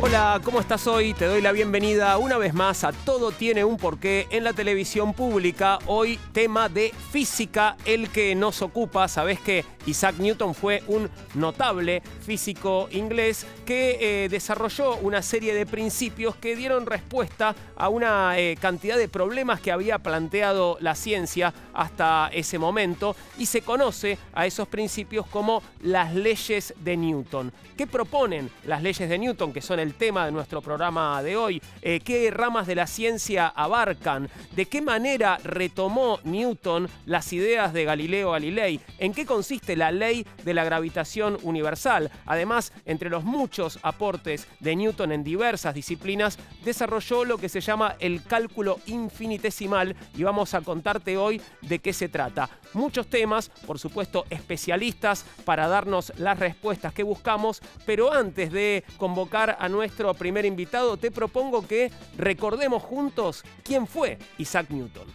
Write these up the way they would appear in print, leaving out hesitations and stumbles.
Hola, ¿cómo estás hoy? Te doy la bienvenida una vez más a Todo tiene un porqué en la televisión pública. Hoy tema de física, el que nos ocupa. Sabés que Isaac Newton fue un notable físico inglés que desarrolló una serie de principios que dieron respuesta a una cantidad de problemas que había planteado la ciencia hasta ese momento, y se conoce a esos principios como las leyes de Newton. ¿Qué proponen las leyes de Newton, que son el tema de nuestro programa de hoy? ¿Qué ramas de la ciencia abarcan? ¿De qué manera retomó Newton las ideas de Galileo Galilei? ¿En qué consiste la ley de la gravitación universal? Además, entre los muchos aportes de Newton en diversas disciplinas, desarrolló lo que se llama el cálculo infinitesimal, y vamos a contarte hoy de qué se trata. Muchos temas, por supuesto, especialistas para darnos las respuestas que buscamos, pero antes de convocar a nuestro primer invitado, te propongo que recordemos juntos quién fue Isaac Newton.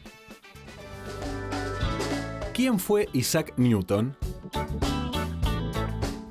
¿Quién fue Isaac Newton?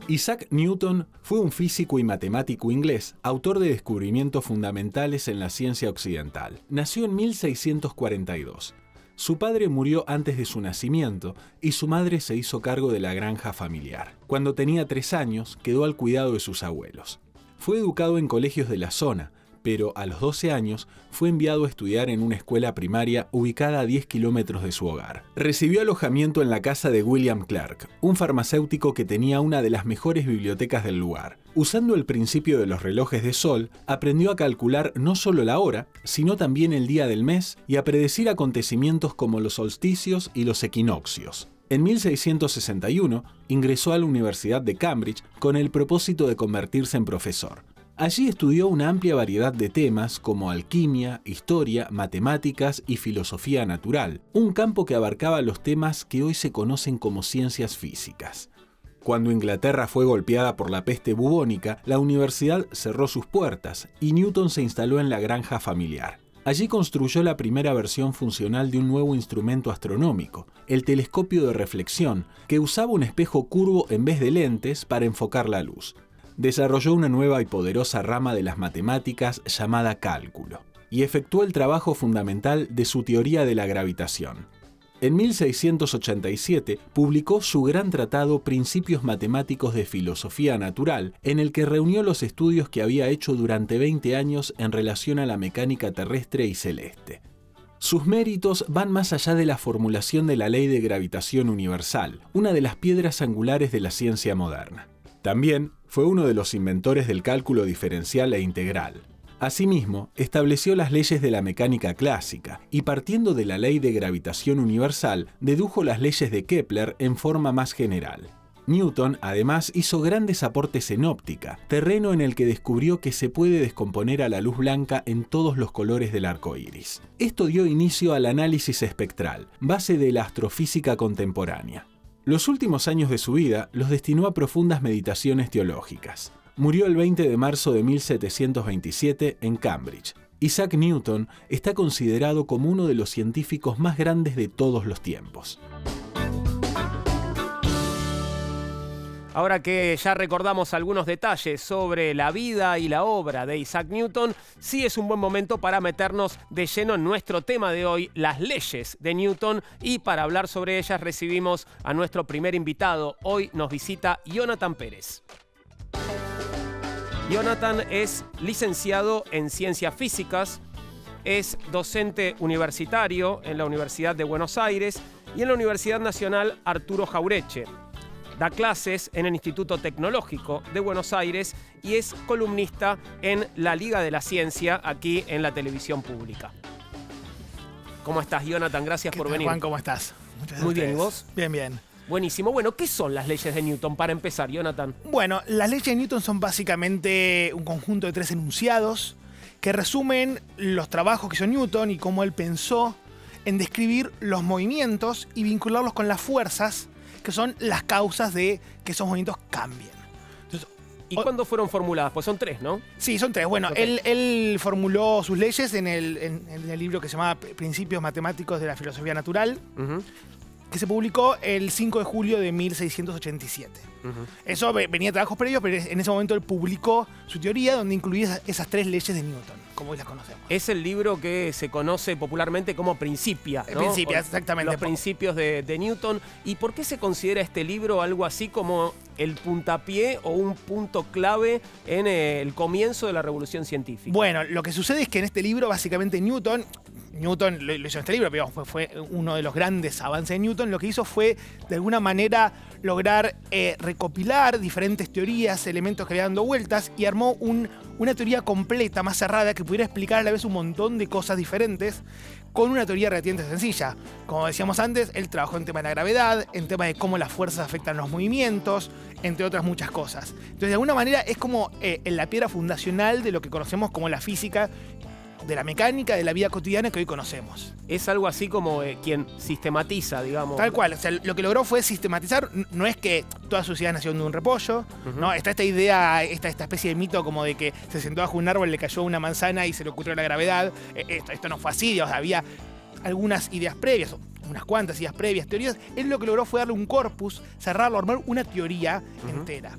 Isaac Newton fue un físico y matemático inglés, autor de descubrimientos fundamentales en la ciencia occidental. Nació en 1642. Su padre murió antes de su nacimiento y su madre se hizo cargo de la granja familiar. Cuando tenía 3 años, quedó al cuidado de sus abuelos. Fue educado en colegios de la zona, pero a los 12 años fue enviado a estudiar en una escuela primaria ubicada a 10 kilómetros de su hogar. Recibió alojamiento en la casa de William Clark, un farmacéutico que tenía una de las mejores bibliotecas del lugar. Usando el principio de los relojes de sol, aprendió a calcular no solo la hora, sino también el día del mes y a predecir acontecimientos como los solsticios y los equinoccios. En 1661 ingresó a la Universidad de Cambridge con el propósito de convertirse en profesor. Allí estudió una amplia variedad de temas como alquimia, historia, matemáticas y filosofía natural, un campo que abarcaba los temas que hoy se conocen como ciencias físicas. Cuando Inglaterra fue golpeada por la peste bubónica, la universidad cerró sus puertas y Newton se instaló en la granja familiar. Allí construyó la primera versión funcional de un nuevo instrumento astronómico, el telescopio de reflexión, que usaba un espejo curvo en vez de lentes para enfocar la luz. Desarrolló una nueva y poderosa rama de las matemáticas llamada cálculo, y efectuó el trabajo fundamental de su teoría de la gravitación. En 1687 publicó su gran tratado Principios Matemáticos de Filosofía Natural, en el que reunió los estudios que había hecho durante 20 años en relación a la mecánica terrestre y celeste. Sus méritos van más allá de la formulación de la ley de gravitación universal, una de las piedras angulares de la ciencia moderna. También fue uno de los inventores del cálculo diferencial e integral. Asimismo, estableció las leyes de la mecánica clásica y, partiendo de la ley de gravitación universal, dedujo las leyes de Kepler en forma más general. Newton, además, hizo grandes aportes en óptica, terreno en el que descubrió que se puede descomponer a la luz blanca en todos los colores del arco iris. Esto dio inicio al análisis espectral, base de la astrofísica contemporánea. Los últimos años de su vida los destinó a profundas meditaciones teológicas. Murió el 20 de marzo de 1727 en Cambridge. Isaac Newton está considerado como uno de los científicos más grandes de todos los tiempos. Ahora que ya recordamos algunos detalles sobre la vida y la obra de Isaac Newton, sí es un buen momento para meternos de lleno en nuestro tema de hoy, las leyes de Newton, y para hablar sobre ellas recibimos a nuestro primer invitado. Hoy nos visita Jonathan Pérez. Jonathan es licenciado en Ciencias Físicas, es docente universitario en la Universidad de Buenos Aires y en la Universidad Nacional Arturo Jauretche. Da clases en el Instituto Tecnológico de Buenos Aires y es columnista en la Liga de la Ciencia, aquí en la televisión pública. ¿Cómo estás, Jonathan? Gracias por venir. Juan, ¿cómo estás? Muchas gracias. Muy bien, ¿y vos? Bien, bien. Buenísimo. Bueno, ¿qué son las leyes de Newton para empezar, Jonathan? Bueno, las leyes de Newton son básicamente un conjunto de 3 enunciados que resumen los trabajos que hizo Newton y cómo él pensó en describir los movimientos y vincularlos con las fuerzas, que son las causas de que esos movimientos cambien. Entonces, ¿y cuándo fueron formuladas? Pues son 3, ¿no? Sí, son 3. Bueno, Okay. él formuló sus leyes en el libro que se llama Principios Matemáticos de la Filosofía Natural. que se publicó el 5 de julio de 1687. Eso venía de trabajos previos, pero en ese momento él publicó su teoría donde incluía esas 3 leyes de Newton, como hoy las conocemos. Es el libro que se conoce popularmente como Principia, ¿no? Principia, exactamente. Los principios de Newton. ¿Y por qué se considera este libro algo así como el puntapié o un punto clave en el comienzo de la revolución científica? Bueno, lo que sucede es que en este libro, básicamente, Newton lo hizo en este libro, pero fue uno de los grandes avances de Newton. Lo que hizo fue, de alguna manera, lograr recopilar diferentes teorías, elementos que había dando vueltas, y armó una teoría completa, más cerrada, que pudiera explicar a la vez un montón de cosas diferentes, con una teoría relativamente sencilla. Como decíamos antes, él trabajó en tema de la gravedad, en tema de cómo las fuerzas afectan los movimientos, entre otras muchas cosas. Entonces, de alguna manera, es como la piedra fundacional de lo que conocemos como la física, de la mecánica, de la vida cotidiana que hoy conocemos. Es algo así como quien sistematiza, digamos. Tal cual. O sea, lo que logró fue sistematizar. No es que toda su ciudad nació de un repollo, ¿no? Está esta idea, esta especie de mito como de que se sentó bajo un árbol, le cayó una manzana y se le ocurrió la gravedad. Esto no fue así. O sea, había algunas ideas previas, unas cuantas ideas previas, teorías. Él lo que logró fue darle un corpus, cerrarlo, armar una teoría entera.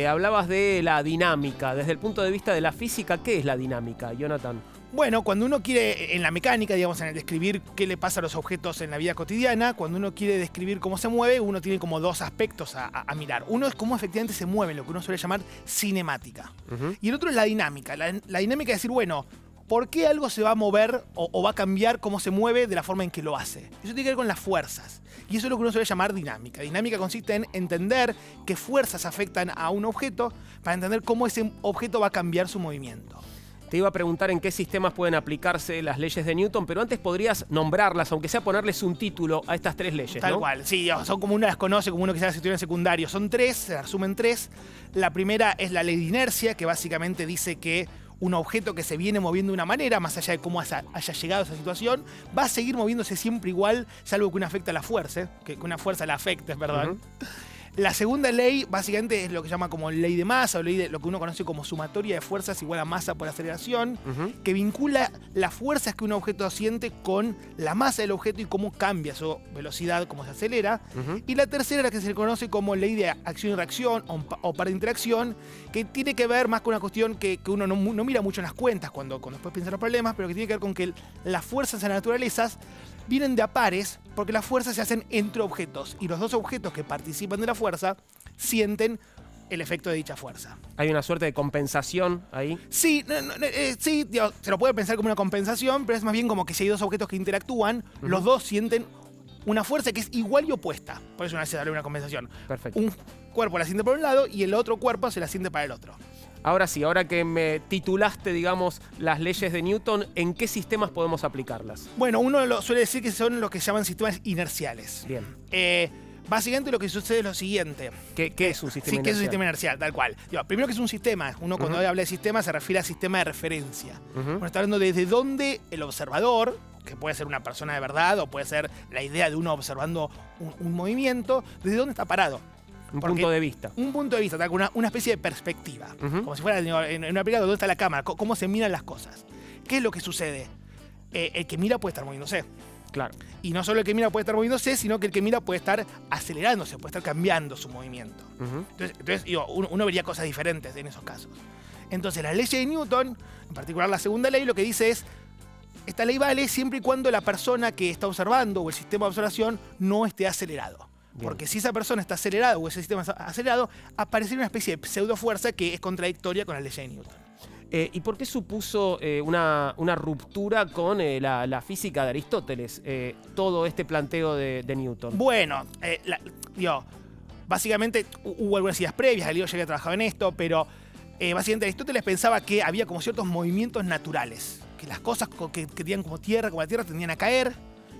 Hablabas de la dinámica. Desde el punto de vista de la física, ¿qué es la dinámica, Jonathan? Bueno, cuando uno quiere, en la mecánica, digamos, en el describir qué le pasa a los objetos en la vida cotidiana, cuando uno quiere describir cómo se mueve, uno tiene como 2 aspectos a mirar. Uno es cómo efectivamente se mueve, lo que uno suele llamar cinemática. Y el otro es la dinámica. La dinámica es decir, bueno, ¿por qué algo se va a mover o va a cambiar cómo se mueve de la forma en que lo hace? Eso tiene que ver con las fuerzas. Y eso es lo que uno suele llamar dinámica. Dinámica consiste en entender qué fuerzas afectan a un objeto para entender cómo ese objeto va a cambiar su movimiento. Te iba a preguntar en qué sistemas pueden aplicarse las leyes de Newton, pero antes podrías nombrarlas, aunque sea ponerles un título a estas 3 leyes, Tal ¿no? cual, sí, son como uno las conoce, como uno que se estudia en secundario. Son 3, se resumen 3. La primera es la ley de inercia, que básicamente dice que un objeto que se viene moviendo de una manera, más allá de cómo haya llegado a esa situación, va a seguir moviéndose siempre igual, salvo que una afecte a la fuerza, que una fuerza la afecte, perdón. La segunda ley, básicamente, es lo que se llama como ley de masa, o ley de lo que uno conoce como sumatoria de fuerzas igual a masa por aceleración, que vincula las fuerzas que un objeto siente con la masa del objeto y cómo cambia su velocidad, cómo se acelera. Y la tercera, la que se le conoce como ley de acción y reacción o par de interacción, que tiene que ver más con una cuestión que uno no mira mucho en las cuentas cuando después piensa en los problemas, pero que tiene que ver con que las fuerzas en las naturalezas vienen de a pares, porque las fuerzas se hacen entre objetos, y los 2 objetos que participan de la fuerza sienten el efecto de dicha fuerza. ¿Hay una suerte de compensación ahí? Sí, sí, se lo puede pensar como una compensación, pero es más bien como que si hay 2 objetos que interactúan, los 2 sienten una fuerza que es igual y opuesta. Por eso se da una compensación. Perfecto. Un cuerpo la siente por un lado y el otro cuerpo se la siente para el otro. Ahora sí, ahora que me titulaste, digamos, las leyes de Newton, ¿en qué sistemas podemos aplicarlas? Bueno, uno suele decir que son los que llaman sistemas inerciales. Bien. Básicamente lo que sucede es lo siguiente. ¿Qué es un sistema inercial? Sí, ¿qué es un sistema inercial? Tal cual. Primero que es un sistema. Uno cuando habla de sistema se refiere a sistema de referencia. Uno está hablando desde dónde el observador, que puede ser una persona de verdad o puede ser la idea de uno observando un movimiento, desde dónde está parado. Un punto de vista. Un punto de vista, una especie de perspectiva. Como si fuera en una película donde está la cámara, cómo se miran las cosas. ¿Qué es lo que sucede? El que mira puede estar moviéndose. Claro. Y no solo el que mira puede estar moviéndose, sino que el que mira puede estar acelerándose, puede estar cambiando su movimiento. Entonces uno vería cosas diferentes en esos casos. Entonces, la ley de Newton, en particular la segunda ley, lo que dice es: esta ley vale siempre y cuando la persona que está observando o el sistema de observación no esté acelerado. Bien. Porque si esa persona está acelerada o ese sistema está acelerado, aparecería una especie de pseudofuerza que es contradictoria con la ley de Newton. ¿Y por qué supuso una ruptura con la física de Aristóteles, todo este planteo de Newton? Bueno, básicamente hubo algunas ideas previas, Galileo ya había trabajado en esto, pero básicamente Aristóteles pensaba que había como ciertos movimientos naturales, que las cosas que tenían como la tierra tendían a caer,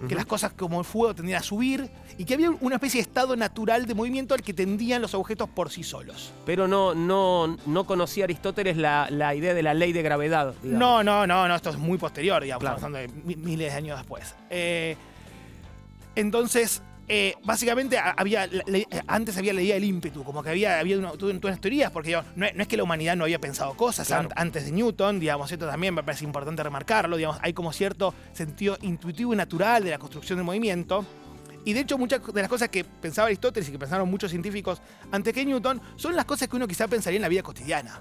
que las cosas como el fuego tendían a subir, y que había una especie de estado natural de movimiento al que tendían los objetos por sí solos. Pero no conocía Aristóteles la idea de la ley de gravedad, digamos. No, esto es muy posterior, digamos, claro. Estamos hablando de miles de años después. Entonces, básicamente antes había la idea del ímpetu, como que había unas teorías, porque no es que la humanidad no había pensado cosas claro. Antes de Newton, digamos, esto también me parece importante remarcarlo, digamos, hay como cierto sentido intuitivo y natural de la construcción del movimiento, Y de hecho muchas de las cosas que pensaba Aristóteles y que pensaron muchos científicos antes que Newton son las cosas que uno quizá pensaría en la vida cotidiana.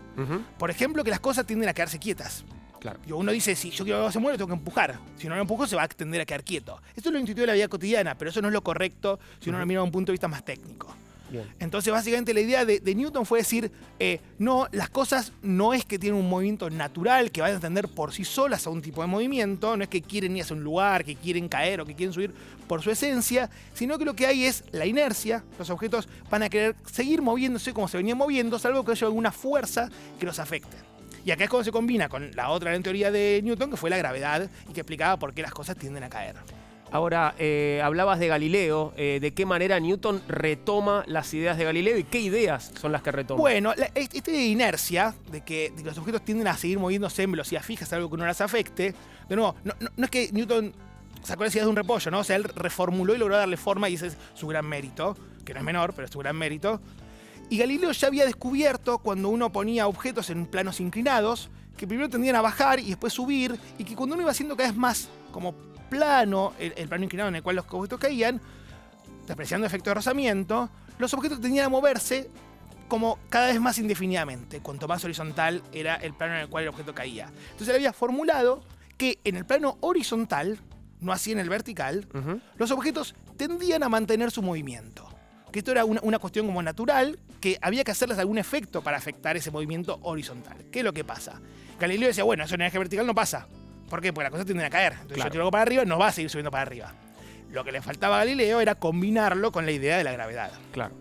Por ejemplo, que las cosas tienden a quedarse quietas. Claro. Uno dice, si yo quiero que algo se mueva, tengo que empujar. Si no lo empujo, se va a tender a quedar quieto. Esto es lo intuitivo de la vida cotidiana, pero eso no es lo correcto si uno lo mira desde un punto de vista más técnico. Bien. Entonces, básicamente, la idea de Newton fue decir, no, las cosas no es que tienen un movimiento natural, que vayan a tender por sí solas a un tipo de movimiento, no es que quieren ir hacia un lugar, que quieren caer o que quieren subir por su esencia, sino que lo que hay es la inercia. Los objetos van a querer seguir moviéndose como se venían moviendo, salvo que haya alguna fuerza que los afecte. Y acá es cuando se combina con la otra gran teoría de Newton, que fue la gravedad, y que explicaba por qué las cosas tienden a caer. Ahora, hablabas de Galileo, de qué manera Newton retoma las ideas de Galileo y qué ideas son las que retoma. Bueno, esta inercia de que los objetos tienden a seguir moviéndose en velocidad fija, es algo que no las afecte. De nuevo, no es que Newton sacó las ideas de un repollo, ¿no? O sea, él reformuló y logró darle forma y ese es su gran mérito, que no es menor, pero es su gran mérito. Y Galileo ya había descubierto cuando uno ponía objetos en planos inclinados, que primero tendían a bajar y después subir, y que cuando uno iba haciendo cada vez más como plano, el plano inclinado en el cual los objetos caían, despreciando el efecto de rozamiento, los objetos tendían a moverse como cada vez más indefinidamente, cuanto más horizontal era el plano en el cual el objeto caía. Entonces él había formulado que en el plano horizontal, no así en el vertical, los objetos tendían a mantener su movimiento. Que esto era una cuestión como natural, que había que hacerles algún efecto para afectar ese movimiento horizontal. ¿Qué es lo que pasa? Galileo decía, bueno, eso en el eje vertical no pasa. ¿Por qué? Porque las cosas tienden a caer. Entonces claro, yo tiro algo para arriba, no va a seguir subiendo para arriba. Lo que le faltaba a Galileo era combinarlo con la idea de la gravedad. Claro.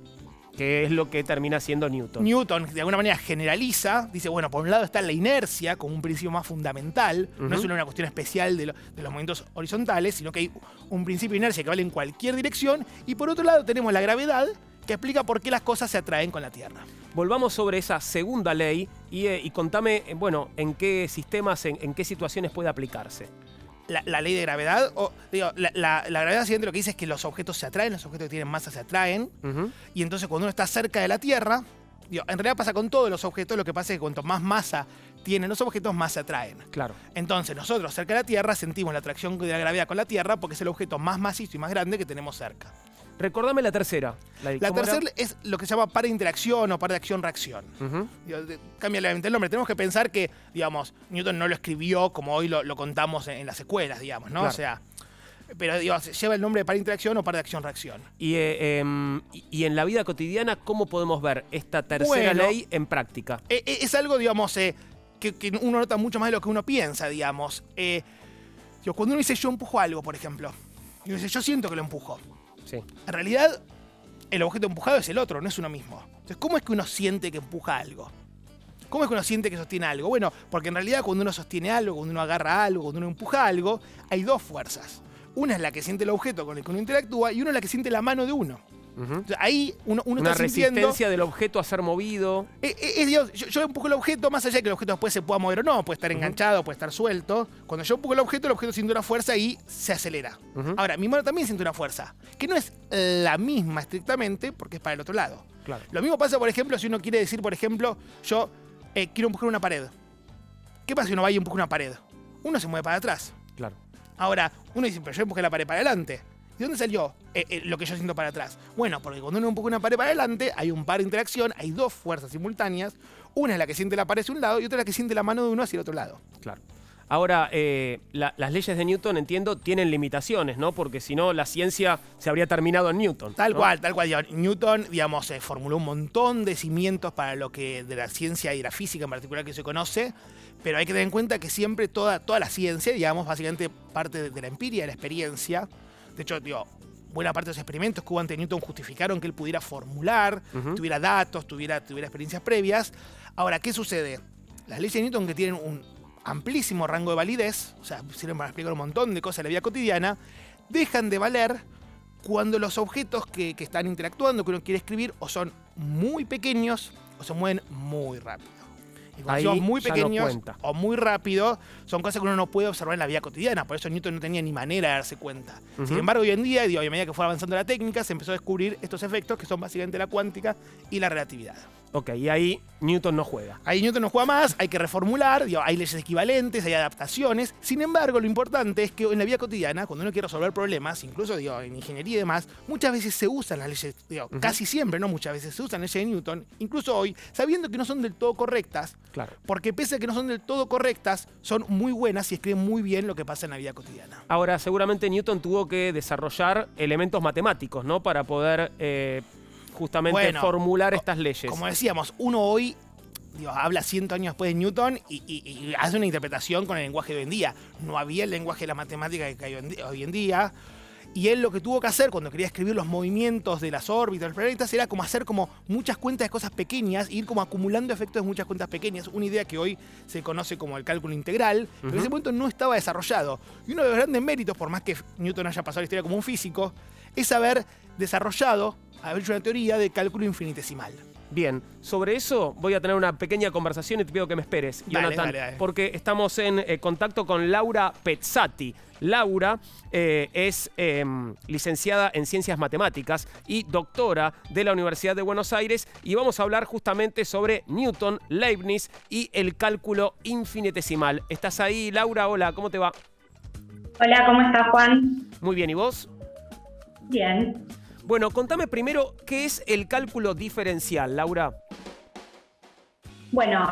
Que es lo que termina siendo Newton. Newton, de alguna manera, generaliza, dice, bueno, por un lado está la inercia como un principio más fundamental, no es solo una cuestión especial de los movimientos horizontales, sino que hay un principio de inercia que vale en cualquier dirección, y por otro lado tenemos la gravedad, que explica por qué las cosas se atraen con la Tierra. Volvamos sobre esa segunda ley y contame, bueno, en qué sistemas, en qué situaciones puede aplicarse. La ley de gravedad, la gravedad siguiente lo que dice es que los objetos se atraen, los objetos que tienen masa se atraen, y entonces cuando uno está cerca de la Tierra, en realidad pasa con todos los objetos, lo que pasa es que cuanto más masa tienen los objetos, más se atraen. Claro. Entonces nosotros cerca de la Tierra sentimos la atracción de la gravedad con la Tierra porque es el objeto más macizo y más grande que tenemos cerca. Recordame la tercera. La tercera es lo que se llama par de interacción o par de acción-reacción. Cambia levemente el nombre. Tenemos que pensar que, digamos, Newton no lo escribió como hoy lo contamos en las escuelas, digamos, ¿no? Claro. O sea, pero digamos, lleva el nombre de par de interacción o par de acción-reacción. Y en la vida cotidiana, ¿cómo podemos ver esta tercera ley en práctica? Es algo, digamos, que uno nota mucho más de lo que uno piensa, digamos. Cuando uno dice yo empujo algo, por ejemplo, y uno dice yo siento que lo empujo. Sí. En realidad, el objeto empujado es el otro, no es uno mismo. Entonces, ¿cómo es que uno siente que empuja algo? ¿Cómo es que uno siente que sostiene algo? Bueno, porque en realidad cuando uno sostiene algo, cuando uno agarra algo, cuando uno empuja algo, hay dos fuerzas. Una es la que siente el objeto con el que uno interactúa y una es la que siente la mano de uno. Entonces, ahí uno una está sintiendo resistencia del objeto a ser movido. Yo empujo el objeto más allá de que el objeto después se pueda mover o no, puede estar enganchado, puede estar suelto. Cuando yo empujo el objeto siente una fuerza y se acelera. Ahora, mi mano también siente una fuerza, que no es la misma estrictamente, porque es para el otro lado. Claro. Lo mismo pasa, por ejemplo, si uno quiere decir, por ejemplo, yo quiero empujar una pared. ¿Qué pasa si uno va y empuja una pared? Uno se mueve para atrás. Claro. Ahora, uno dice, pero yo empujé la pared para adelante. ¿De dónde salió lo que yo siento para atrás? Bueno, porque cuando uno empuja una pared para adelante, hay un par de interacción, hay dos fuerzas simultáneas. Una es la que siente la pared hacia un lado y otra es la que siente la mano de uno hacia el otro lado. Claro. Ahora, las leyes de Newton, entiendo, tienen limitaciones, ¿no? Porque si no, la ciencia se habría terminado en Newton. Tal cual. Newton, digamos, formuló un montón de cimientos para lo que de la ciencia y la física en particular que se conoce, pero hay que tener en cuenta que siempre toda la ciencia, digamos, básicamente parte de la empiria, de la experiencia. De hecho, buena parte de los experimentos que hubo ante Newton justificaron que él pudiera formular, tuviera datos, tuviera experiencias previas. Ahora, ¿qué sucede? Las leyes de Newton, que tienen un amplísimo rango de validez, o sea, sirven para explicar un montón de cosas de la vida cotidiana, dejan de valer cuando los objetos que están interactuando, que uno quiere escribir, o son muy pequeños o se mueven muy rápido. Y cuando son muy pequeños o muy rápido, son cosas que uno no puede observar en la vida cotidiana. Por eso Newton no tenía ni manera de darse cuenta. Sin embargo, hoy en día, a medida que fue avanzando la técnica, se empezó a descubrir estos efectos que son básicamente la cuántica y la relatividad. Ok, y ahí Newton no juega. Ahí Newton no juega más, hay que reformular, digo, hay leyes equivalentes, hay adaptaciones. Sin embargo, lo importante es que en la vida cotidiana, cuando uno quiere resolver problemas, incluso digo, en ingeniería y demás, muchas veces se usan las leyes, digo, casi siempre, no muchas veces, se usan leyes de Newton, incluso hoy, sabiendo que no son del todo correctas, Claro. porque pese a que no son del todo correctas, son muy buenas y escriben muy bien lo que pasa en la vida cotidiana. Ahora, seguramente Newton tuvo que desarrollar elementos matemáticos, ¿no? Para poder justamente formular estas leyes. Como decíamos, uno hoy digo, habla 100 años después de Newton y hace una interpretación con el lenguaje de hoy en día. No había el lenguaje de la matemática que hay hoy en día. Y él lo que tuvo que hacer cuando quería escribir los movimientos de las órbitas de los planetas era como hacer como muchas cuentas de cosas pequeñas e ir como acumulando efectos de muchas cuentas pequeñas. Una idea que hoy se conoce como el cálculo integral, pero en ese momento no estaba desarrollado. Y uno de los grandes méritos, por más que Newton haya pasado la historia como un físico, es haber desarrollado, haber hecho una teoría de cálculo infinitesimal. Bien, sobre eso voy a tener una pequeña conversación y te pido que me esperes, Jonathan, dale. porque estamos en contacto con Laura Pezzati. Laura es licenciada en Ciencias Matemáticas y doctora de la Universidad de Buenos Aires y vamos a hablar justamente sobre Newton, Leibniz y el cálculo infinitesimal. ¿Estás ahí, Laura? Hola, ¿cómo te va? Hola, ¿cómo estás, Juan? Muy bien, ¿y vos? Bien. Bueno, contame primero, ¿qué es el cálculo diferencial, Laura? Bueno,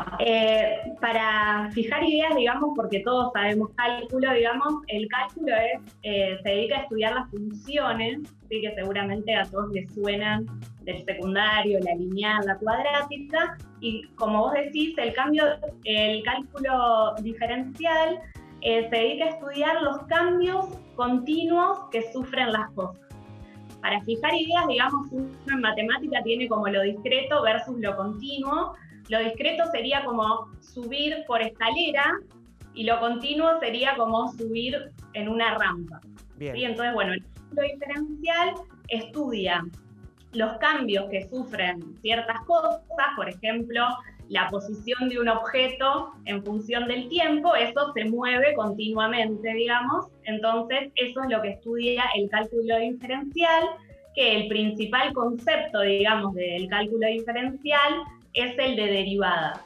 para fijar ideas, digamos, porque todos sabemos cálculo, digamos, el cálculo se dedica a estudiar las funciones, ¿sí? Que seguramente a todos les suenan del secundario, la lineal, la cuadrática, y como vos decís, el cálculo diferencial se dedica a estudiar los cambios continuos que sufren las cosas. Para fijar ideas, digamos, uno en matemática tiene como lo discreto versus lo continuo. Lo discreto sería como subir por escalera y lo continuo sería como subir en una rampa. Bien. ¿Sí? Entonces, bueno, el cálculo diferencial estudia los cambios que sufren ciertas cosas, por ejemplo, la posición de un objeto en función del tiempo, eso se mueve continuamente, digamos. Entonces, eso es lo que estudia el cálculo diferencial, que el principal concepto, digamos, del cálculo diferencial es el de derivada,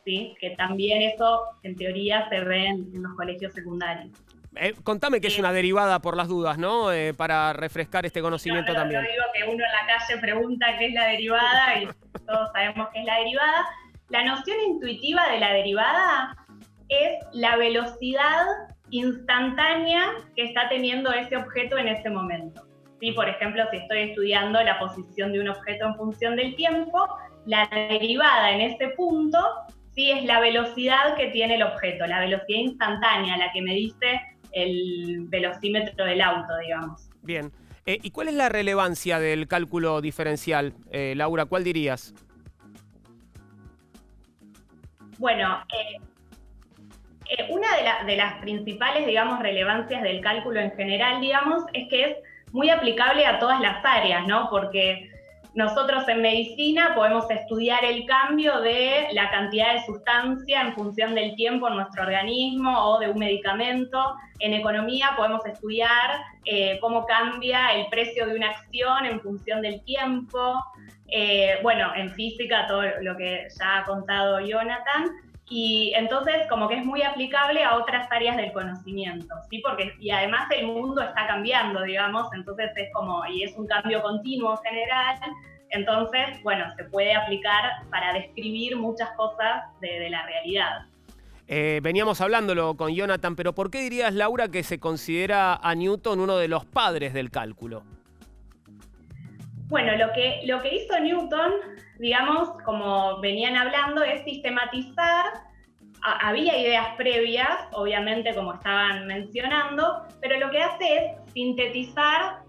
¿sí? Que también eso, en teoría, se ve en los colegios secundarios. Contame qué es una derivada por las dudas, ¿no? Para refrescar este conocimiento también. Yo digo que uno en la calle pregunta qué es la derivada y todos sabemos qué es la derivada. La noción intuitiva de la derivada es la velocidad instantánea que está teniendo ese objeto en ese momento. ¿Sí? Por ejemplo, si estoy estudiando la posición de un objeto en función del tiempo, la derivada en ese punto sí es la velocidad que tiene el objeto, la velocidad instantánea, la que me dice el velocímetro del auto, digamos. Bien. ¿Y cuál es la relevancia del cálculo diferencial, Laura? ¿Cuál dirías? Bueno, una de las principales, digamos, relevancias del cálculo en general, digamos, es que es muy aplicable a todas las áreas, ¿no? Porque nosotros en medicina podemos estudiar el cambio de la cantidad de sustancia en función del tiempo en nuestro organismo o de un medicamento. En economía podemos estudiar cómo cambia el precio de una acción en función del tiempo. Bueno, en física todo lo que ya ha contado Jonathan. Y entonces como que es muy aplicable a otras áreas del conocimiento, ¿sí? Porque, y además el mundo está cambiando, digamos, entonces es como, y es un cambio continuo en general, entonces, bueno, se puede aplicar para describir muchas cosas de la realidad. Veníamos hablándolo con Jonathan, pero ¿por qué dirías, Laura, que se considera a Newton uno de los padres del cálculo? Bueno, lo que hizo Newton, digamos, como venían hablando, es sistematizar. Había ideas previas, obviamente, como estaban mencionando, pero lo que hace es sintetizar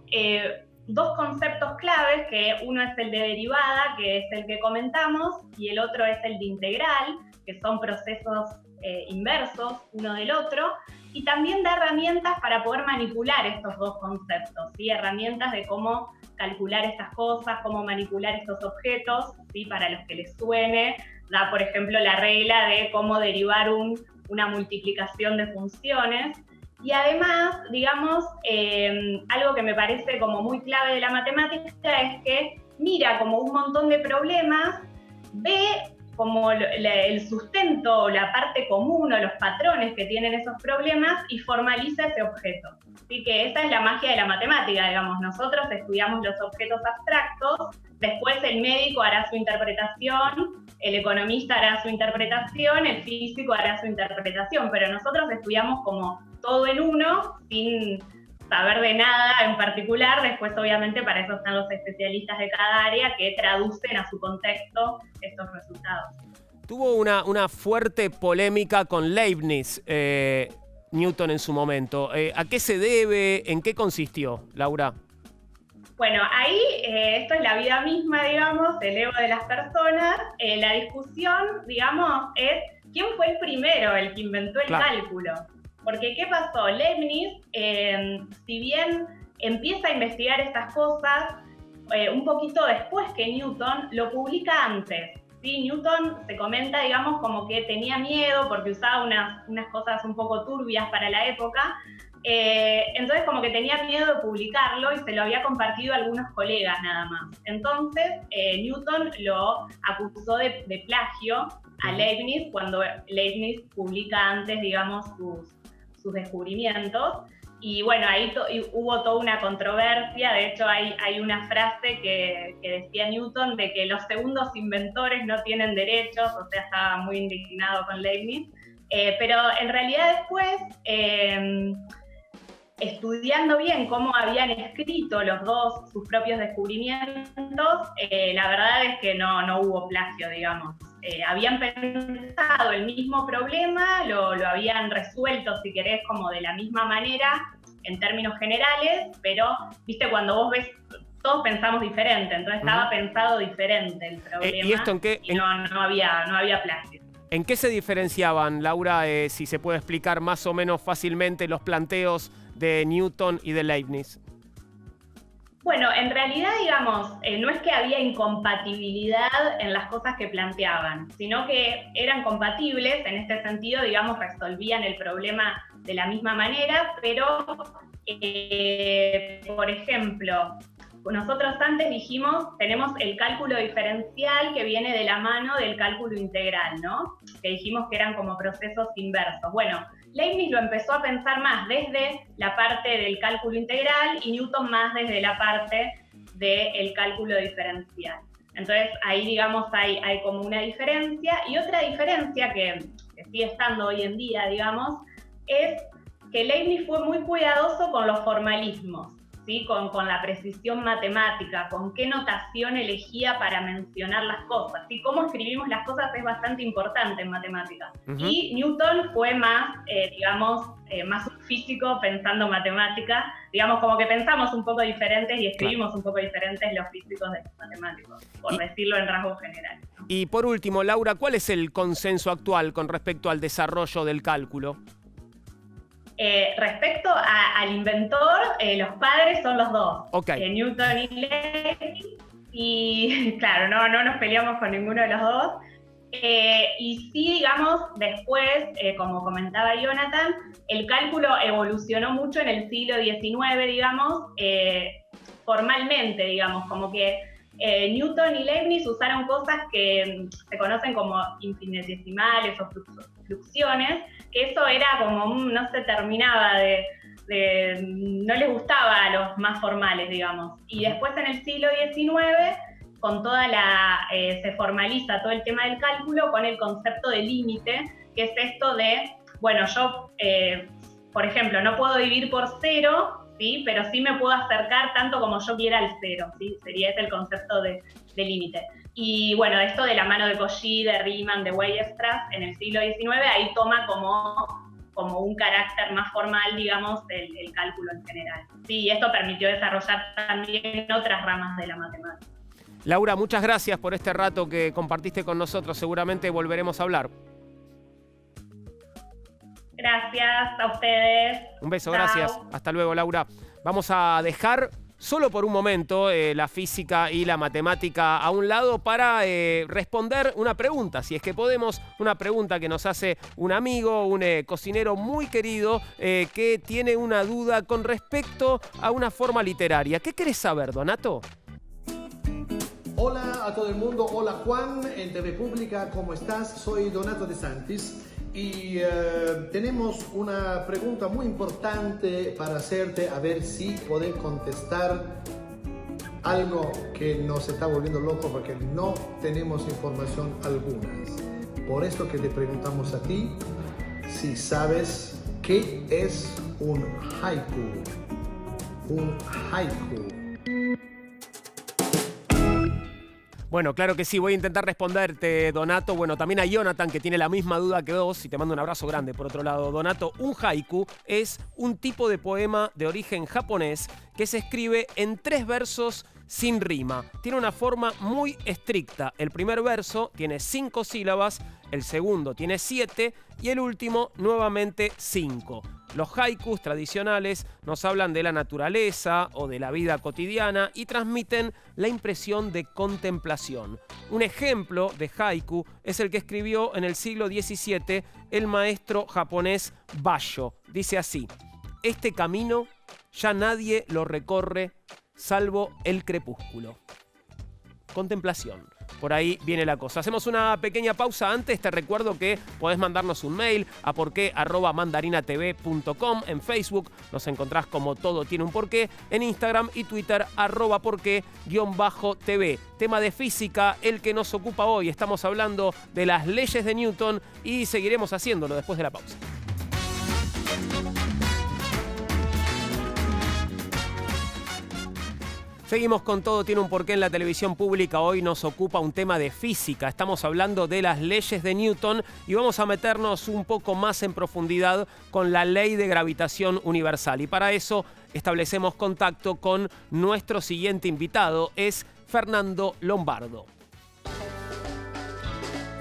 dos conceptos claves, que uno es el de derivada, que es el que comentamos, y el otro es el de integral, que son procesos inversos uno del otro, y también da herramientas para poder manipular estos dos conceptos, ¿sí? Herramientas de cómo calcular estas cosas, cómo manipular estos objetos, ¿sí? Para los que les suene, da por ejemplo la regla de cómo derivar una multiplicación de funciones. Y además, digamos, algo que me parece como muy clave de la matemática es que mira como un montón de problemas ve como el sustento o la parte común o los patrones que tienen esos problemas y formaliza ese objeto. Así que esa es la magia de la matemática, digamos. Nosotros estudiamos los objetos abstractos, después el médico hará su interpretación, el economista hará su interpretación, el físico hará su interpretación, pero nosotros estudiamos como todo en uno, sin saber de nada en particular. Después, obviamente, para eso están los especialistas de cada área que traducen a su contexto estos resultados. Tuvo una fuerte polémica con Leibniz, Newton en su momento. ¿A qué se debe? ¿En qué consistió, Laura? Bueno, ahí esto es la vida misma, digamos, el ego de las personas. La discusión, digamos, es quién fue el primero, el que inventó el cálculo. Porque, ¿qué pasó? Leibniz, si bien empieza a investigar estas cosas un poquito después que Newton, lo publica antes. ¿Sí? Newton se comenta, digamos, como que tenía miedo porque usaba unas cosas un poco turbias para la época. Entonces, como que tenía miedo de publicarlo y se lo había compartido a algunos colegas nada más. Entonces, Newton lo acusó de plagio a Leibniz cuando Leibniz publica antes, digamos, sus descubrimientos. Y bueno, ahí hubo toda una controversia. De hecho, hay una frase que decía Newton de que los segundos inventores no tienen derechos, o sea, estaba muy indignado con Leibniz. Pero en realidad después, estudiando bien cómo habían escrito los dos sus propios descubrimientos, la verdad es que no hubo plagio, digamos. Habían pensado el mismo problema, lo habían resuelto, si querés, como de la misma manera, en términos generales, pero, viste, cuando vos ves, todos pensamos diferente, entonces estaba pensado diferente el problema. ¿Y esto en qué? No había plagio. ¿En qué se diferenciaban, Laura, si se puede explicar más o menos fácilmente los planteos de Newton y de Leibniz? Bueno, en realidad, digamos, no es que había incompatibilidad en las cosas que planteaban, sino que eran compatibles, en este sentido, digamos, resolvían el problema de la misma manera, pero, por ejemplo, nosotros antes dijimos, tenemos el cálculo diferencial que viene de la mano del cálculo integral, ¿no? Que dijimos que eran como procesos inversos. Bueno, Leibniz lo empezó a pensar más desde la parte del cálculo integral y Newton más desde la parte del cálculo diferencial. Entonces ahí, digamos, hay como una diferencia. Y otra diferencia que sigue estando hoy en día, digamos, es que Leibniz fue muy cuidadoso con los formalismos, ¿sí? Con la precisión matemática, con qué notación elegía para mencionar las cosas, ¿sí? Cómo escribimos las cosas es bastante importante en matemáticas. Y Newton fue más, digamos, más físico pensando matemática, digamos, como que pensamos un poco diferentes y escribimos un poco diferentes los físicos de los matemáticos, por decirlo en rasgos generales, ¿no? Y por último, Laura, ¿cuál es el consenso actual con respecto al desarrollo del cálculo? Respecto al inventor, los padres son los dos, Newton y Leibniz, y claro, no nos peleamos con ninguno de los dos. Y sí, digamos, después, como comentaba Jonathan, el cálculo evolucionó mucho en el siglo XIX, digamos, formalmente, digamos, como que Newton y Leibniz usaron cosas que se conocen como infinitesimales o fluxiones, que eso era como, no se terminaba no les gustaba a los más formales, digamos. Y después en el siglo XIX, con se formaliza todo el tema del cálculo con el concepto de límite, que es esto de, bueno, yo, por ejemplo, no puedo dividir por 0, ¿sí? Pero sí me puedo acercar tanto como yo quiera al 0, ¿sí? Sería ese el concepto de límite. Y bueno, esto de la mano de Cauchy, de Riemann, de Weierstrass, en el siglo XIX, ahí toma como un carácter más formal, digamos, el cálculo en general. Sí, esto permitió desarrollar también otras ramas de la matemática. Laura, muchas gracias por este rato que compartiste con nosotros. Seguramente volveremos a hablar. Gracias a ustedes. Un beso, Chao. Gracias. Hasta luego, Laura. Vamos a dejar solo por un momento la física y la matemática a un lado para responder una pregunta, si es que podemos, una pregunta que nos hace un amigo, un cocinero muy querido que tiene una duda con respecto a una forma literaria. ¿Qué querés saber, Donato? Hola a todo el mundo, hola Juan, en TV Pública, ¿cómo estás? Soy Donato De Santis y tenemos una pregunta muy importante para hacerte, a ver si podés contestar algo que nos está volviendo loco porque no tenemos información alguna. Por esto que te preguntamos a ti si sabes qué es un haiku. Un haiku. Bueno, claro que sí, voy a intentar responderte, Donato. Bueno, también a Jonathan, que tiene la misma duda que vos, y te mando un abrazo grande por otro lado. Donato, un haiku es un tipo de poema de origen japonés que se escribe en 3 versos sin rima. Tiene una forma muy estricta. El primer verso tiene 5 sílabas, el segundo tiene 7 y el último nuevamente 5. Los haikus tradicionales nos hablan de la naturaleza o de la vida cotidiana y transmiten la impresión de contemplación. Un ejemplo de haiku es el que escribió en el siglo XVII el maestro japonés Basho. Dice así: este camino ya nadie lo recorre salvo el crepúsculo. Contemplación. Por ahí viene la cosa. Hacemos una pequeña pausa antes. Te recuerdo que podés mandarnos un mail a porqué@mandarinatv.com. En Facebook nos encontrás como Todo Tiene un Porqué. En Instagram y Twitter @porqué_tv. Tema de física, el que nos ocupa hoy. Estamos hablando de las leyes de Newton y seguiremos haciéndolo después de la pausa. Seguimos con Todo Tiene un Porqué en la televisión pública. Hoy nos ocupa un tema de física. Estamos hablando de las leyes de Newton y vamos a meternos un poco más en profundidad con la ley de gravitación universal. Y para eso establecemos contacto con nuestro siguiente invitado. Es Fernando Lombardo.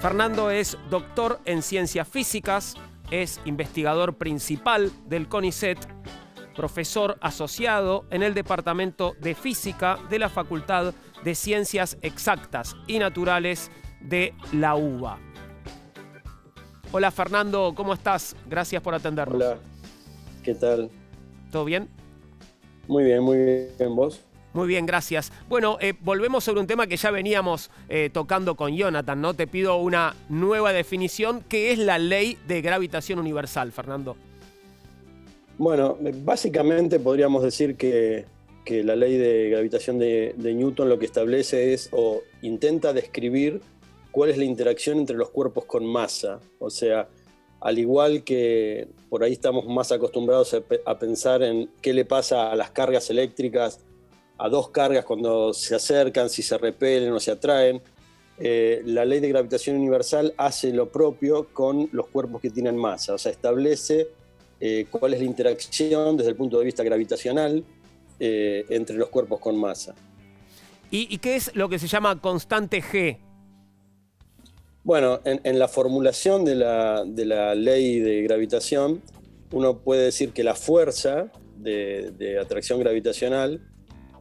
Fernando es doctor en ciencias físicas, es investigador principal del CONICET, profesor asociado en el Departamento de Física de la Facultad de Ciencias Exactas y Naturales de la UBA. Hola Fernando, ¿cómo estás? Gracias por atendernos. Hola, ¿qué tal? ¿Todo bien? Muy bien, ¿vos? Muy bien, gracias. Bueno, volvemos sobre un tema que ya veníamos tocando con Jonathan, ¿no? Te pido una nueva definición. ¿Qué es la ley de gravitación universal, Fernando? Bueno, básicamente podríamos decir que la ley de gravitación de Newton lo que establece es o intenta describir cuál es la interacción entre los cuerpos con masa. O sea, al igual que por ahí estamos más acostumbrados a pensar en qué le pasa a las cargas eléctricas, a 2 cargas cuando se acercan, si se repelen o se atraen, la ley de gravitación universal hace lo propio con los cuerpos que tienen masa. O sea, establece cuál es la interacción desde el punto de vista gravitacional entre los cuerpos con masa. ¿Y qué es lo que se llama constante G? Bueno, en la formulación de la ley de gravitación, uno puede decir que la fuerza de atracción gravitacional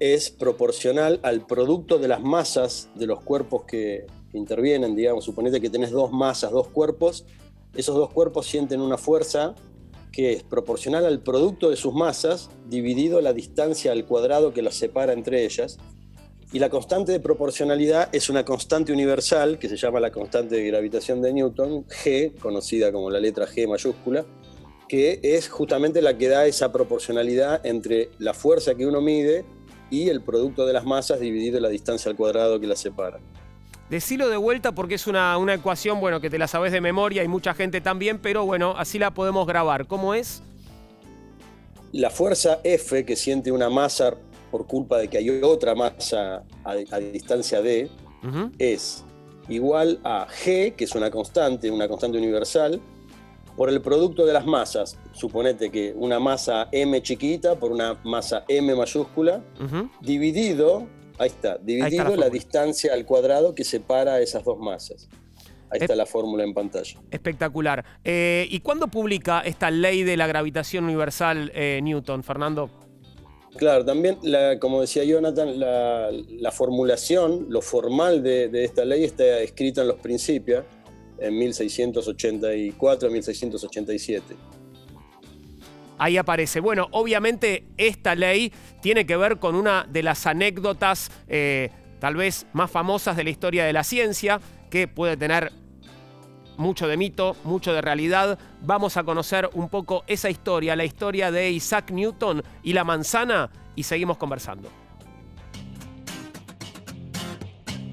es proporcional al producto de las masas de los cuerpos que intervienen. Digamos, suponete que tenés 2 masas, 2 cuerpos, esos 2 cuerpos sienten una fuerza que es proporcional al producto de sus masas dividido la distancia al cuadrado que las separa entre ellas. Y la constante de proporcionalidad es una constante universal que se llama la constante de gravitación de Newton, G, conocida como la letra G mayúscula, que es justamente la que da esa proporcionalidad entre la fuerza que uno mide y el producto de las masas dividido la distancia al cuadrado que las separa. Decilo de vuelta porque es una ecuación, bueno, que te la sabes de memoria y mucha gente también, pero bueno, así la podemos grabar. ¿Cómo es? La fuerza F que siente una masa por culpa de que hay otra masa a distancia D es igual a G, que es una constante universal, por el producto de las masas. Suponete que una masa M chiquita por una masa M mayúscula, dividido la distancia al cuadrado que separa esas 2 masas. Ahí está la fórmula en pantalla. Espectacular. ¿Y cuándo publica esta ley de la gravitación universal Newton, Fernando? Claro, también, como decía Jonathan, la formulación, lo formal de esta ley está escrito en los Principia, en 1684, 1687. Ahí aparece. Bueno, obviamente esta ley tiene que ver con una de las anécdotas tal vez más famosas de la historia de la ciencia, que puede tener mucho de mito, mucho de realidad. Vamos a conocer un poco esa historia, la historia de Isaac Newton y la manzana, y seguimos conversando.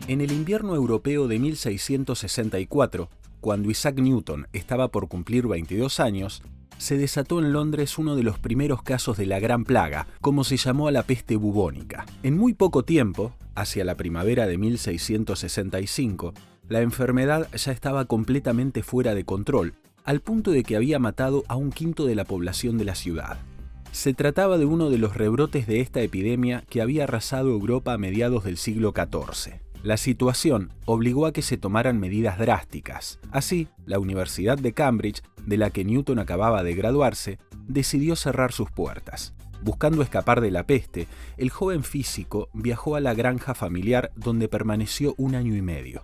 En el invierno europeo de 1664, cuando Isaac Newton estaba por cumplir 22 años, se desató en Londres uno de los primeros casos de la Gran Plaga, como se llamó a la peste bubónica. En muy poco tiempo, hacia la primavera de 1665, la enfermedad ya estaba completamente fuera de control, al punto de que había matado a 1/5 de la población de la ciudad. Se trataba de uno de los rebrotes de esta epidemia que había arrasado Europa a mediados del siglo XIV. La situación obligó a que se tomaran medidas drásticas. Así, la Universidad de Cambridge, de la que Newton acababa de graduarse, decidió cerrar sus puertas. Buscando escapar de la peste, el joven físico viajó a la granja familiar donde permaneció 1 año y medio.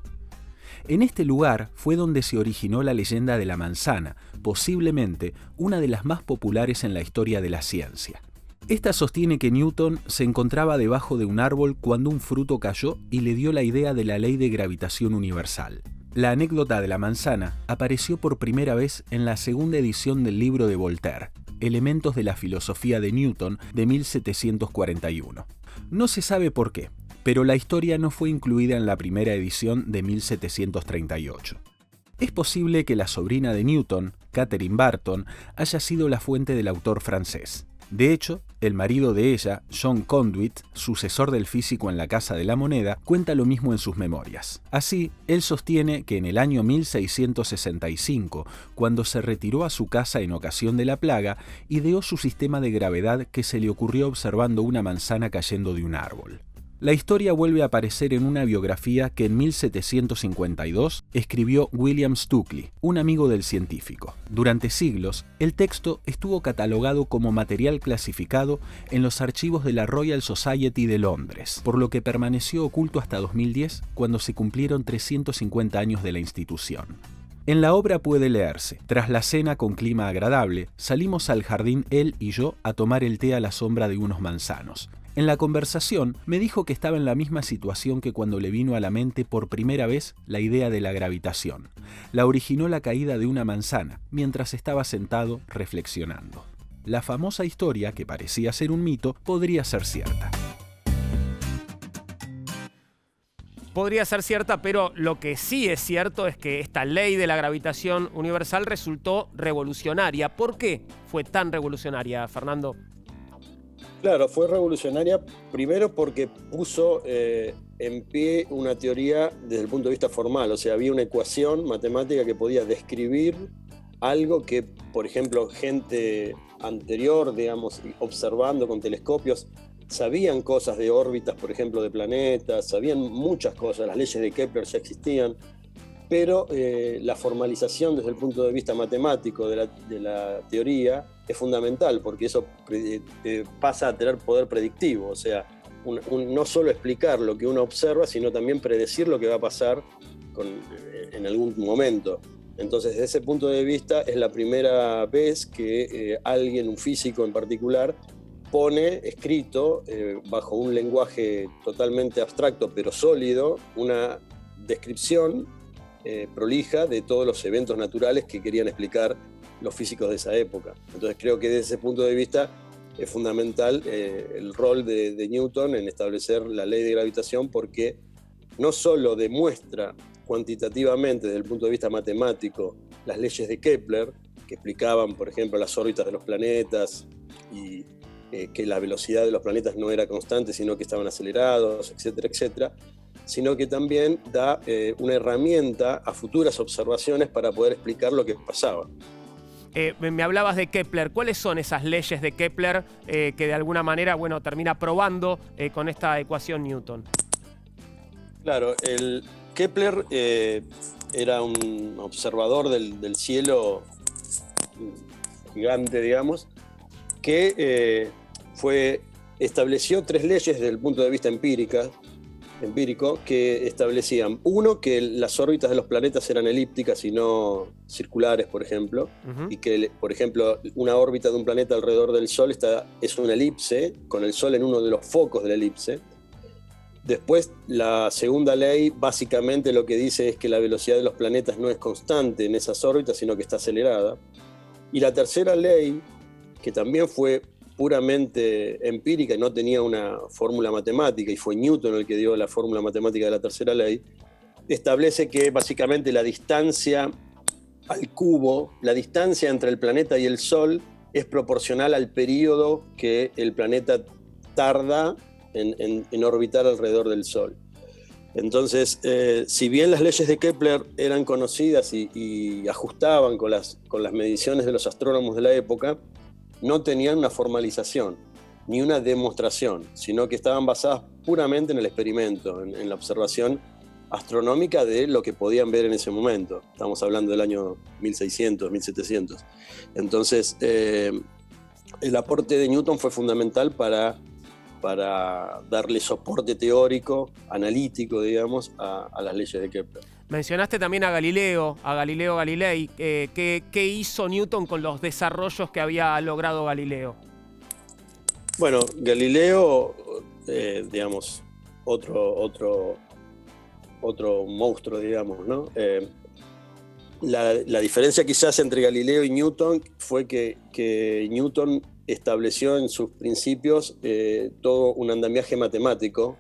En este lugar fue donde se originó la leyenda de la manzana, posiblemente una de las más populares en la historia de la ciencia. Esta sostiene que Newton se encontraba debajo de un árbol cuando un fruto cayó y le dio la idea de la ley de gravitación universal. La anécdota de la manzana apareció por primera vez en la segunda edición del libro de Voltaire, Elementos de la filosofía de Newton, de 1741. No se sabe por qué, pero la historia no fue incluida en la primera edición de 1738. Es posible que la sobrina de Newton, Catherine Barton, haya sido la fuente del autor francés. De hecho, el marido de ella, John Conduit, sucesor del físico en la Casa de la Moneda, cuenta lo mismo en sus memorias. Así, él sostiene que en el año 1665, cuando se retiró a su casa en ocasión de la plaga, ideó su sistema de gravedad que se le ocurrió observando una manzana cayendo de un árbol. La historia vuelve a aparecer en una biografía que en 1752 escribió William Stukeley, un amigo del científico. Durante siglos, el texto estuvo catalogado como material clasificado en los archivos de la Royal Society de Londres, por lo que permaneció oculto hasta 2010, cuando se cumplieron 350 años de la institución. En la obra puede leerse: tras la cena con clima agradable, salimos al jardín él y yo a tomar el té a la sombra de unos manzanos. En la conversación me dijo que estaba en la misma situación que cuando le vino a la mente por primera vez la idea de la gravitación. La originó la caída de una manzana, mientras estaba sentado reflexionando. La famosa historia, que parecía ser un mito, podría ser cierta. Podría ser cierta, pero lo que sí es cierto es que esta ley de la gravitación universal resultó revolucionaria. ¿Por qué fue tan revolucionaria, Fernando? Claro, fue revolucionaria primero porque puso en pie una teoría desde el punto de vista formal. O sea, había una ecuación matemática que podía describir algo que, por ejemplo, gente anterior, digamos, observando con telescopios, sabían cosas de órbitas, por ejemplo, de planetas, sabían muchas cosas, las leyes de Kepler ya existían, pero la formalización desde el punto de vista matemático de la teoría es fundamental, porque eso pasa a tener poder predictivo, o sea, no solo explicar lo que uno observa, sino también predecir lo que va a pasar en algún momento. Entonces, desde ese punto de vista, es la primera vez que alguien, un físico en particular, pone escrito, bajo un lenguaje totalmente abstracto pero sólido, una descripción prolija de todos los eventos naturales que querían explicar los físicos de esa época. Entonces creo que desde ese punto de vista es fundamental el rol de Newton en establecer la ley de gravitación, porque no solo demuestra cuantitativamente desde el punto de vista matemático las leyes de Kepler, que explicaban, por ejemplo, las órbitas de los planetas y que la velocidad de los planetas no era constante, sino que estaban acelerados, etcétera, etcétera, sino que también da una herramienta a futuras observaciones para poder explicar lo que pasaba. Me hablabas de Kepler. ¿Cuáles son esas leyes de Kepler que de alguna manera, bueno, termina probando con esta ecuación Newton? Claro, Kepler era un observador del cielo gigante, digamos, que estableció 3 leyes desde el punto de vista empírico, que establecían, uno, que las órbitas de los planetas eran elípticas y no circulares, por ejemplo, y que, por ejemplo, una órbita de un planeta alrededor del Sol es una elipse, con el Sol en uno de los focos de la elipse. Después, la segunda ley básicamente lo que dice es que la velocidad de los planetas no es constante en esas órbitas, sino que está acelerada. Y la tercera ley, que también fue puramente empírica y no tenía una fórmula matemática, y fue Newton el que dio la fórmula matemática de la tercera ley, establece que básicamente la distancia al cubo, la distancia entre el planeta y el Sol, es proporcional al periodo que el planeta tarda en orbitar alrededor del Sol. Entonces, si bien las leyes de Kepler eran conocidas y ajustaban con las mediciones de los astrónomos de la época, no tenían una formalización ni una demostración, sino que estaban basadas puramente en el experimento, en la observación astronómica de lo que podían ver en ese momento. Estamos hablando del año 1600, 1700. Entonces, el aporte de Newton fue fundamental para darle soporte teórico, analítico, digamos, a las leyes de Kepler. Mencionaste también a Galileo Galilei. ¿Qué hizo Newton con los desarrollos que había logrado Galileo? Bueno, Galileo, digamos, otro monstruo, digamos, ¿no? La diferencia quizás entre Galileo y Newton fue que Newton estableció en sus principios todo un andamiaje matemático,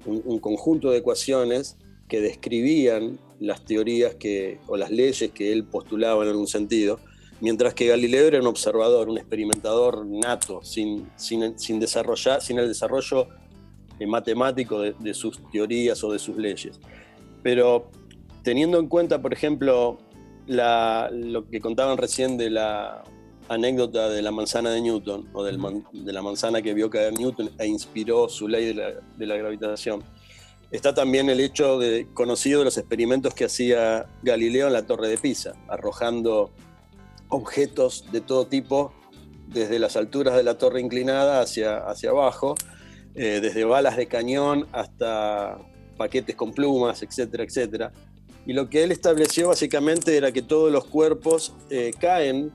un conjunto de ecuaciones que describían las teorías o las leyes que él postulaba en algún sentido, mientras que Galileo era un observador, un experimentador nato, sin el desarrollo matemático de sus teorías o de sus leyes. Pero teniendo en cuenta, por ejemplo, lo que contaban recién de la anécdota de la manzana de Newton, o de la manzana que vio caer Newton e inspiró su ley de la gravitación, está también el hecho conocido de los experimentos que hacía Galileo en la Torre de Pisa, arrojando objetos de todo tipo desde las alturas de la torre inclinada hacia abajo, desde balas de cañón hasta paquetes con plumas, etcétera, etcétera. Y lo que él estableció básicamente era que todos los cuerpos caen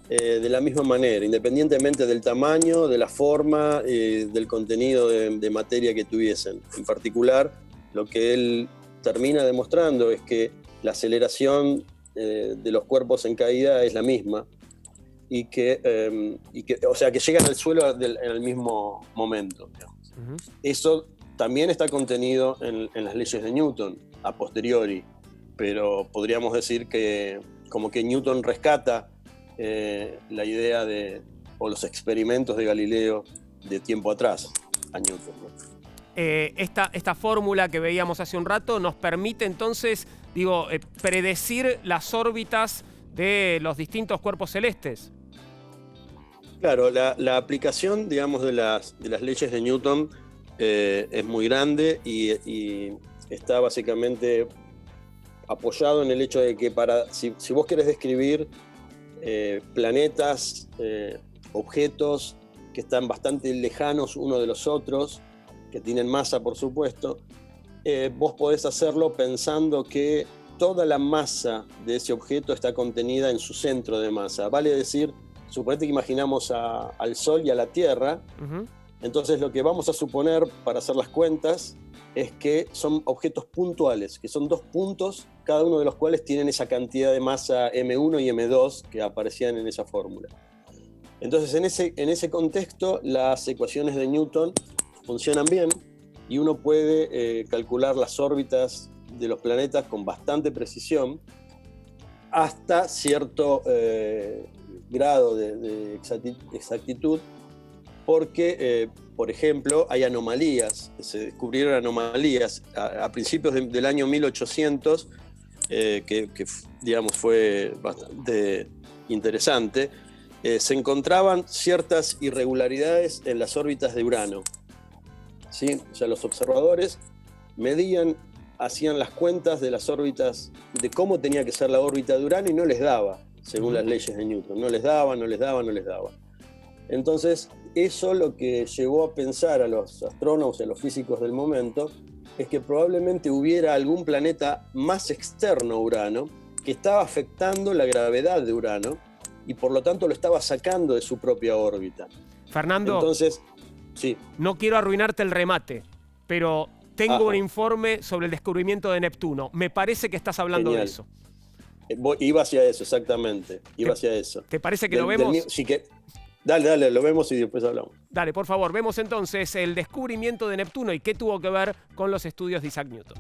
de la misma manera, independientemente del tamaño, de la forma, del contenido de materia que tuviesen. En particular, lo que él termina demostrando es que la aceleración de los cuerpos en caída es la misma y que o sea, que llegan al suelo en el mismo momento, digamos. Uh-huh. Eso también está contenido en las leyes de Newton, a posteriori, pero podríamos decir que como que Newton rescata la idea o los experimentos de Galileo de tiempo atrás a Newton, ¿no? Esta fórmula que veíamos hace un rato nos permite entonces, predecir las órbitas de los distintos cuerpos celestes. Claro, la aplicación, digamos, de las leyes de Newton es muy grande y está básicamente apoyado en el hecho de que si vos querés describir planetas, objetos que están bastante lejanos unos de los otros, que tienen masa, por supuesto, vos podés hacerlo pensando que toda la masa de ese objeto está contenida en su centro de masa. Vale decir, suponete que imaginamos al Sol y a la Tierra. Uh-huh. Entonces lo que vamos a suponer para hacer las cuentas es que son objetos puntuales, que son dos puntos, cada uno de los cuales tienen esa cantidad de masa M1 y M2 que aparecían en esa fórmula. Entonces en ese contexto las ecuaciones de Newton funcionan bien y uno puede calcular las órbitas de los planetas con bastante precisión hasta cierto grado de exactitud, porque, por ejemplo, hay anomalías, se descubrieron anomalías a principios del año 1800, que digamos fue bastante interesante. Se encontraban ciertas irregularidades en las órbitas de Urano, ¿sí? O sea, los observadores hacían las cuentas de las órbitas, de cómo tenía que ser la órbita de Urano y no les daba, según las leyes de Newton. No les daba. Entonces, eso lo que llevó a pensar a los astrónomos y a los físicos del momento es que probablemente hubiera algún planeta más externo a Urano que estaba afectando la gravedad de Urano y por lo tanto lo estaba sacando de su propia órbita. Fernando, entonces, sí. No quiero arruinarte el remate, pero tengo un informe sobre el descubrimiento de Neptuno. Me parece que estás hablando Genial. de eso. Iba hacia eso, exactamente. Iba hacia eso. ¿Te parece que lo vemos? Sí que, dale, lo vemos y después hablamos. Dale, por favor, vemos entonces el descubrimiento de Neptuno y qué tuvo que ver con los estudios de Isaac Newton.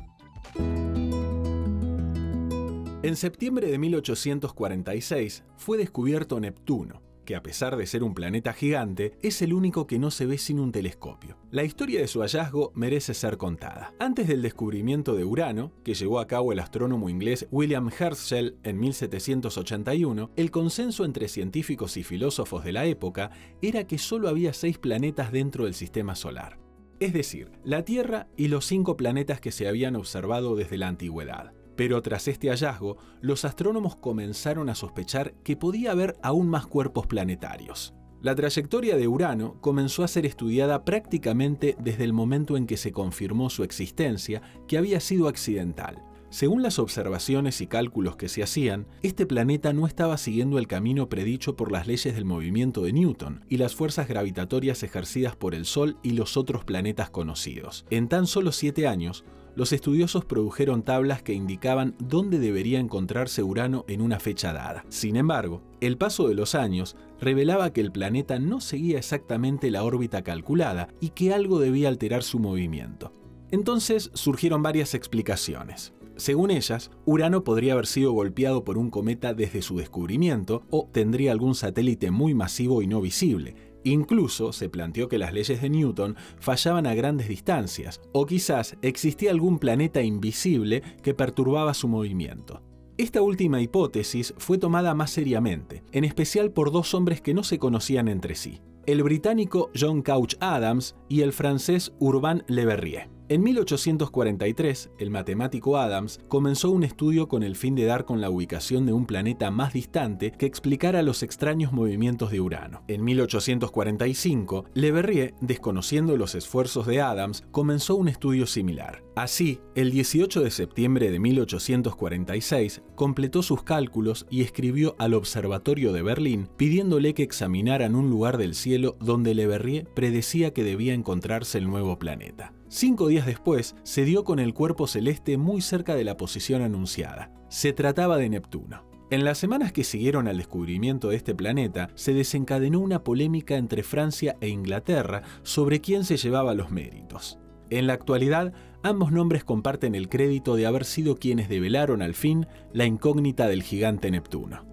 En septiembre de 1846 fue descubierto Neptuno, que a pesar de ser un planeta gigante, es el único que no se ve sin un telescopio. La historia de su hallazgo merece ser contada. Antes del descubrimiento de Urano, que llevó a cabo el astrónomo inglés William Herschel en 1781, el consenso entre científicos y filósofos de la época era que solo había 6 planetas dentro del sistema solar. Es decir, la Tierra y los 5 planetas que se habían observado desde la antigüedad. Pero tras este hallazgo, los astrónomos comenzaron a sospechar que podía haber aún más cuerpos planetarios. La trayectoria de Urano comenzó a ser estudiada prácticamente desde el momento en que se confirmó su existencia, que había sido accidental. Según las observaciones y cálculos que se hacían, este planeta no estaba siguiendo el camino predicho por las leyes del movimiento de Newton y las fuerzas gravitatorias ejercidas por el Sol y los otros planetas conocidos. En tan solo 7 años, los estudiosos produjeron tablas que indicaban dónde debería encontrarse Urano en una fecha dada. Sin embargo, el paso de los años revelaba que el planeta no seguía exactamente la órbita calculada y que algo debía alterar su movimiento. Entonces surgieron varias explicaciones. Según ellas, Urano podría haber sido golpeado por un cometa desde su descubrimiento o tendría algún satélite muy masivo y no visible. Incluso se planteó que las leyes de Newton fallaban a grandes distancias, o quizás existía algún planeta invisible que perturbaba su movimiento. Esta última hipótesis fue tomada más seriamente, en especial por 2 hombres que no se conocían entre sí, el británico John Couch Adams y el francés Urbain Le Verrier. En 1843, el matemático Adams comenzó un estudio con el fin de dar con la ubicación de un planeta más distante que explicara los extraños movimientos de Urano. En 1845, Le Verrier, desconociendo los esfuerzos de Adams, comenzó un estudio similar. Así, el 18 de septiembre de 1846, completó sus cálculos y escribió al Observatorio de Berlín pidiéndole que examinaran un lugar del cielo donde Le Verrier predecía que debía encontrarse el nuevo planeta. 5 días después, se dio con el cuerpo celeste muy cerca de la posición anunciada. Se trataba de Neptuno. En las semanas que siguieron al descubrimiento de este planeta, se desencadenó una polémica entre Francia e Inglaterra sobre quién se llevaba los méritos. En la actualidad, ambos nombres comparten el crédito de haber sido quienes develaron al fin la incógnita del gigante Neptuno.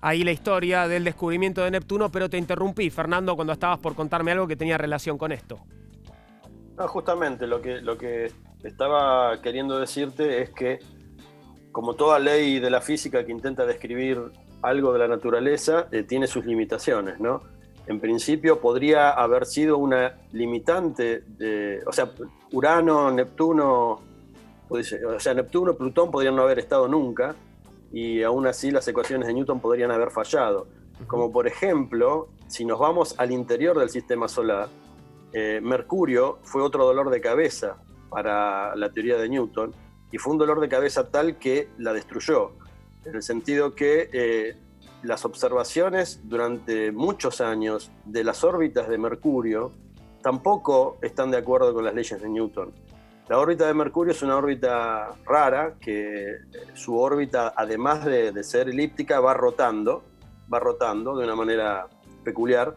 Ahí la historia del descubrimiento de Neptuno, pero te interrumpí, Fernando, cuando estabas por contarme algo que tenía relación con esto. No, justamente lo que estaba queriendo decirte es que, como toda ley de la física que intenta describir algo de la naturaleza, tiene sus limitaciones, ¿no? En principio podría haber sido una limitante de, o sea, Urano, Neptuno, Neptuno, Plutón podrían no haber estado nunca, y aún así las ecuaciones de Newton podrían haber fallado. Como por ejemplo, si nos vamos al interior del sistema solar, Mercurio fue otro dolor de cabeza para la teoría de Newton, y fue un dolor de cabeza tal que la destruyó, en el sentido que las observaciones durante muchos años de las órbitas de Mercurio tampoco están de acuerdo con las leyes de Newton. La órbita de Mercurio es una órbita rara, que su órbita, además de ser elíptica, va rotando de una manera peculiar.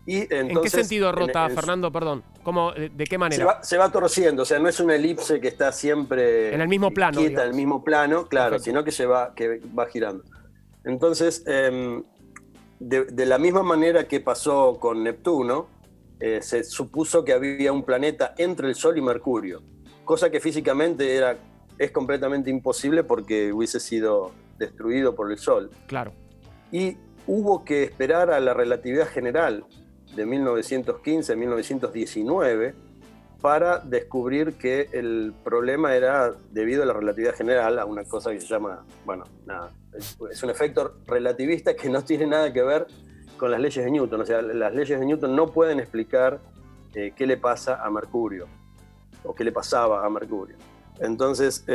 Y entonces, ¿en qué sentido rota, Fernando? Perdón. ¿Cómo, ¿de qué manera? Se va torciendo, o sea, no es una elipse que está siempre en el mismo plano, quieta, digamos. en el mismo plano, claro, Perfecto. sino que va girando. Entonces, de la misma manera que pasó con Neptuno, se supuso que había un planeta entre el Sol y Mercurio, cosa que físicamente es completamente imposible porque hubiese sido destruido por el Sol. Claro. Y hubo que esperar a la relatividad general de 1915 a 1919 para descubrir que el problema era debido a la relatividad general, a una cosa que se llama, es un efecto relativista que no tiene nada que ver con las leyes de Newton. O sea, las leyes de Newton no pueden explicar qué le pasa a Mercurio o qué le pasaba a Mercurio. Entonces,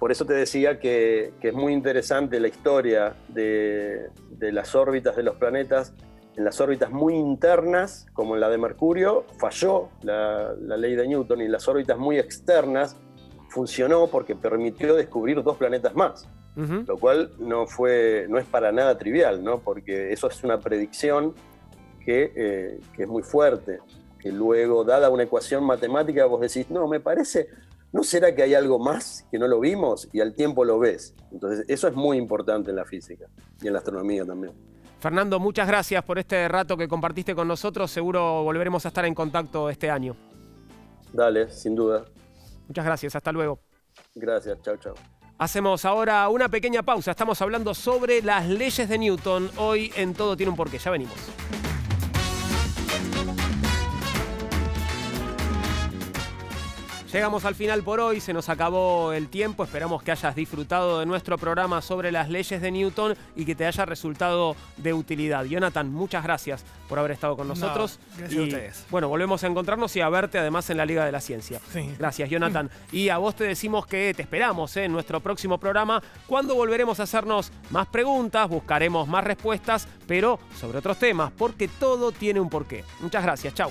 por eso te decía que es muy interesante la historia de las órbitas de los planetas en las órbitas muy internas, como en la de Mercurio, falló la ley de Newton, y las órbitas muy externas funcionó porque permitió descubrir 2 planetas más. Lo cual no es para nada trivial, ¿no? Porque eso es una predicción que es muy fuerte, que luego, dada una ecuación matemática, vos decís, no, me parece, ¿no será que hay algo más que no lo vimos? Y al tiempo lo ves. Entonces, eso es muy importante en la física y en la astronomía también. Fernando, muchas gracias por este rato que compartiste con nosotros. Seguro volveremos a estar en contacto este año. Dale, sin duda. Muchas gracias, hasta luego. Gracias, chao, chao. Hacemos ahora una pequeña pausa. Estamos hablando sobre las leyes de Newton. Hoy en Todo Tiene un Porqué. Ya venimos. Llegamos al final por hoy, se nos acabó el tiempo. Esperamos que hayas disfrutado de nuestro programa sobre las leyes de Newton y que te haya resultado de utilidad. Jonathan, muchas gracias por haber estado con nosotros. No, gracias a ustedes. Bueno, volvemos a encontrarnos y a verte además en la Liga de la Ciencia. Sí. Gracias, Jonathan. Y a vos te decimos que te esperamos en nuestro próximo programa, cuando volveremos a hacernos más preguntas, buscaremos más respuestas, pero sobre otros temas, porque todo tiene un porqué. Muchas gracias, chau.